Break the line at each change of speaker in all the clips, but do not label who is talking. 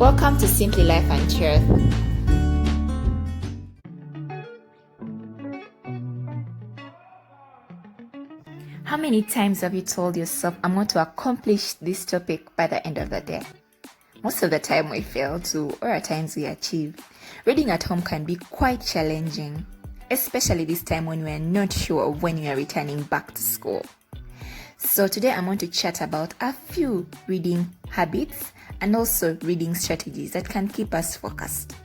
Welcome to Simply Life and Truth. How many times have you told yourself, I'm going to accomplish this topic by the end of the day? Most of the time we fail to, or at times we achieve. Reading at home can be quite challenging, especially this time when we are not sure of when we are returning back to school. So today I'm going to chat about a few reading habits and also reading strategies that can keep us focused.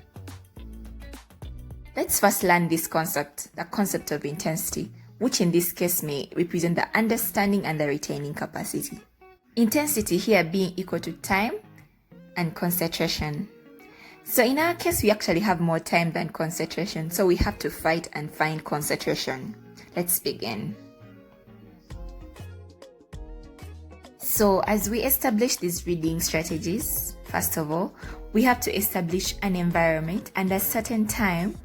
Let's first learn this concept, the concept of intensity, which in this case may represent the understanding and the retaining capacity. Intensity here being equal to time and concentration. So in our case, we actually have more time than concentration, so we have to fight and find concentration. Let's begin. So as we establish these reading strategies, first of all, we have to establish an environment and a certain time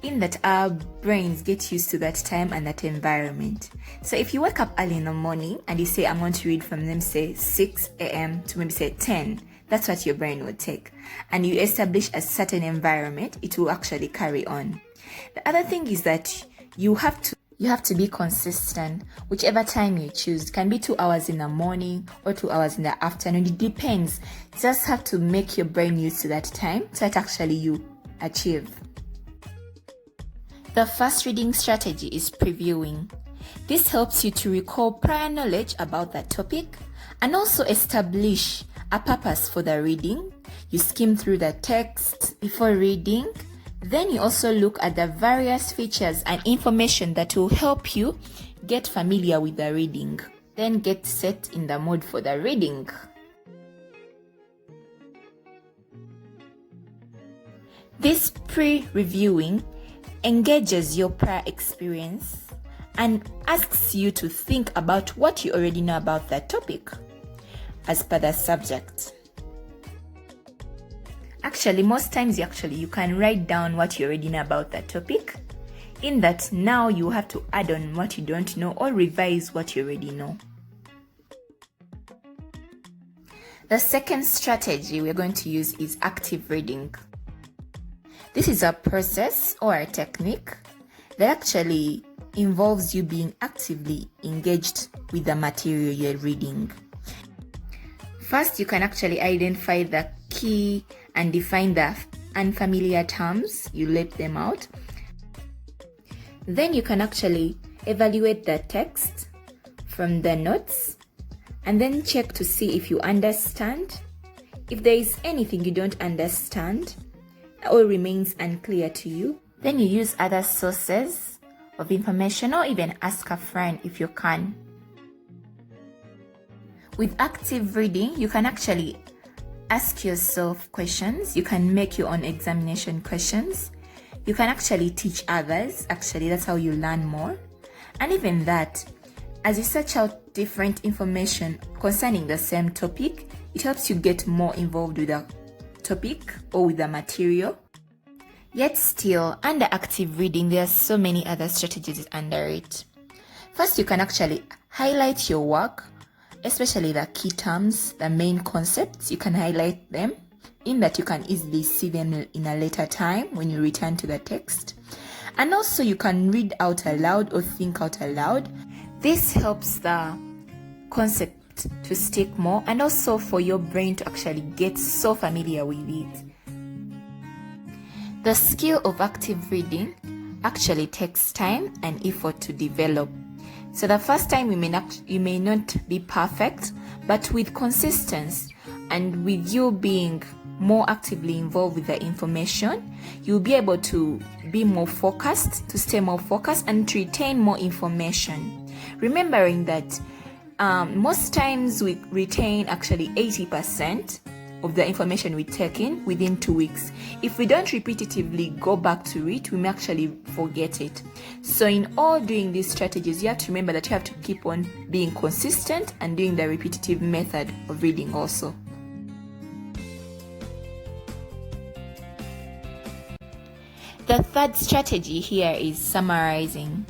in that our brains get used to that time and that environment. So if you wake up early in the morning and you say, I'm going to read from them, say 6 a.m. to maybe say 10, that's what your brain would take. And you establish a certain environment, it will actually carry on. The other thing is that you have to be consistent. Whichever time you choose, it can be 2 hours in the morning or 2 hours in the afternoon. It depends. You just have to make your brain used to that time so that actually you achieve. The first reading strategy is previewing. This helps you to recall prior knowledge about that topic and also establish a purpose for the reading. You skim through the text before reading. Then you also look at the various features and information that will help you get familiar with the reading. Then get set in the mood for the reading. This pre-reviewing engages your prior experience and asks you to think about what you already know about that topic as per the subject. Actually, most times you can write down what you already know about that topic, in that now you have to add on what you don't know or revise what you already know. The second strategy we're going to use is active reading. This is a process or a technique that actually involves you being actively engaged with the material you're reading. First, you can actually identify the key and define the unfamiliar terms. You let them out. Then you can actually evaluate the text from the notes and then check to see if you understand. If there is anything you don't understand or remains unclear to you, then you use other sources of information or even ask a friend if you can. With active reading, you can actually ask yourself questions. You can make your own examination questions. You can actually teach others. Actually, that's how you learn more. And even that, as you search out different information concerning the same topic, it helps you get more involved with the topic or with the material. Yet still, under active reading, there are so many other strategies under it. First, you can actually highlight your work, especially the key terms, the main concepts. You can highlight them in that you can easily see them in a later time when you return to the text. And also you can read out aloud or think out aloud. This helps the concept to stick more and also for your brain to actually get so familiar with it. The skill of active reading actually takes time and effort to develop. So the first time you may not be perfect, but with consistency and with you being more actively involved with the information, you'll be able to be more focused, to stay more focused and to retain more information. Remembering that most times we retain actually 80% of the information we take in within 2 weeks. If we don't repetitively go back to it, we may actually forget it. So in all doing these strategies, you have to remember that you have to keep on being consistent and doing the repetitive method of reading also. The third strategy here is summarizing.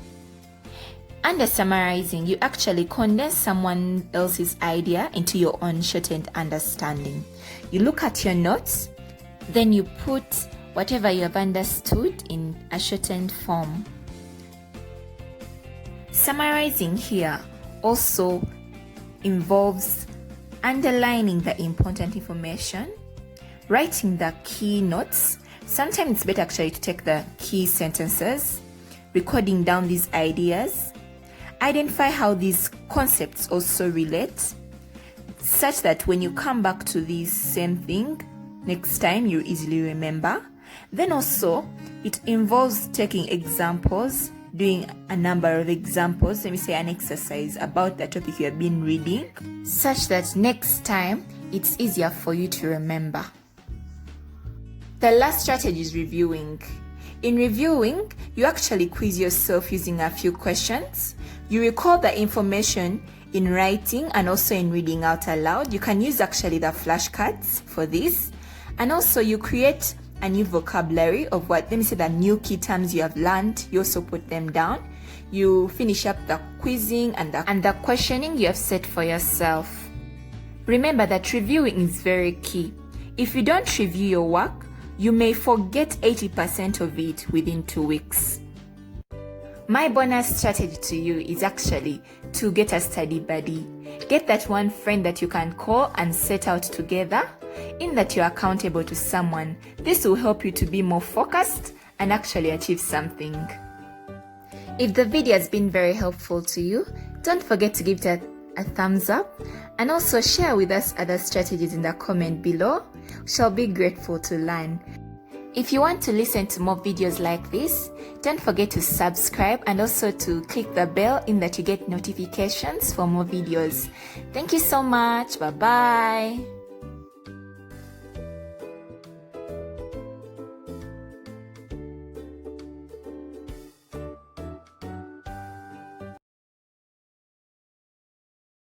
Under summarizing, you actually condense someone else's idea into your own shortened understanding. You look at your notes Then you put whatever you have understood in a shortened form. Summarizing here also involves underlining the important information, writing the key notes. Sometimes it's better actually to take the key sentences, recording down these ideas, identify how these concepts also relate, such that when you come back to this same thing next time, you easily remember. Then also, it involves taking examples, doing a number of examples, let me say an exercise about the topic you have been reading, such that next time it's easier for you to remember. The last strategy is reviewing. In reviewing, you actually quiz yourself using a few questions. You recall the information in writing and also in reading out aloud. You can use actually the flashcards for this. And also you create a new vocabulary of what, let me say, the new key terms you have learned. You also put them down. You finish up the quizzing and the questioning you have set for yourself. Remember that reviewing is very key. If you don't review your work, you may forget 80% of it within 2 weeks. My bonus strategy to you is actually to get a study buddy. Get that one friend that you can call and set out together, in that you're accountable to someone. This will help you to be more focused and actually achieve something. If the video has been very helpful to you, don't forget to give it a thumbs up and also share with us other strategies in the comment below. We shall be grateful to learn. If you want to listen to more videos like this, don't forget to subscribe and also to click the bell in that you get notifications for more videos. Thank you so much. Bye bye.